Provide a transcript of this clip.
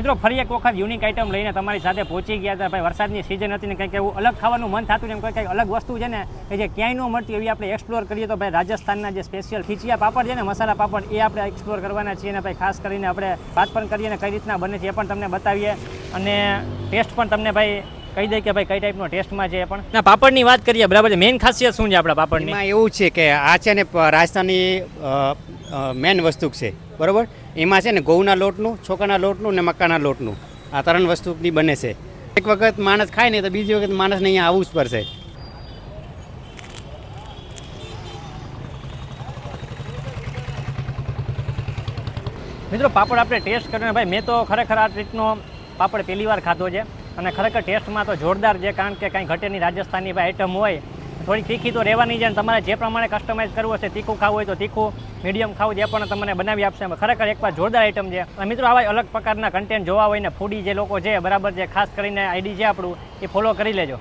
મિત્રો ફરી એક વખત યુનિક આઈટમ લઈને તમારી સાથે પહોંચી ગયા હતા ભાઈ. વરસાદની સિઝન હતી ને કંઈક એવું અલગ ખાવાનું મન થતું ને કંઈક અલગ વસ્તુ છે ને કે જે ક્યાંય ન મળતી એવી આપણે એક્સપ્લોર કરીએ તો ભાઈ રાજસ્થાનના જે સ્પેશિયલ ખીચિયા પાપડ છે ને મસાલા પાપડ એ આપણે એક્સપ્લોર કરવાના છીએ ને ભાઈ ખાસ કરીને આપણે વાત પણ કરીએ ને કઈ રીતના બને છે એ પણ તમને બતાવીએ અને ટેસ્ટ પણ તમને ભાઈ કહી દે કે ભાઈ કઈ ટાઈપનો ટેસ્ટમાં છે પણ ના પાપડની વાત કરીએ બરાબર છે. મેઇન ખાસિયત શું છે આપણા પાપડની? એમાં એવું છે કે આ છે ને રાજસ્થાની મેન વસ્તુ છે બરાબર. એમાં છે ને ઘઉંના લોટનું, ચોખાના લોટનું ને મકાના લોટનું આ ત્રણ વસ્તુની બને છે. એક વખત માણસ ખાય ને તો બીજી વખત માણસને અહીંયા આવવું જ પડશે. મિત્રો પાપડ આપણે ટેસ્ટ કરીને ભાઈ મેં તો ખરેખર આ રીતનો પાપડ પહેલી વાર ખાધો છે અને ખરેખર ટેસ્ટમાં તો જોરદાર છે. કારણ કે કાંઈ ઘટેની રાજસ્થાનની ભાઈ આઈટમ હોય થોડી તીખી તો રહેવાની છે અને તમારે જે પ્રમાણે કસ્ટમાઇઝ કરવું હશે તીખું ખાવું હોય તો તીખું, મીડિયમ ખાવું જે પણ તમને બનાવી આપશે. ખરેખર એકવાર જોરદાર આઈટમ છે. અને મિત્રો આવા અલગ પ્રકારના કન્ટેન્ટ જોવા હોય ને ફૂડી જે લોકો છે બરાબર છે ખાસ કરીને આઈડી છે આપણું એ ફોલો કરી લેજો.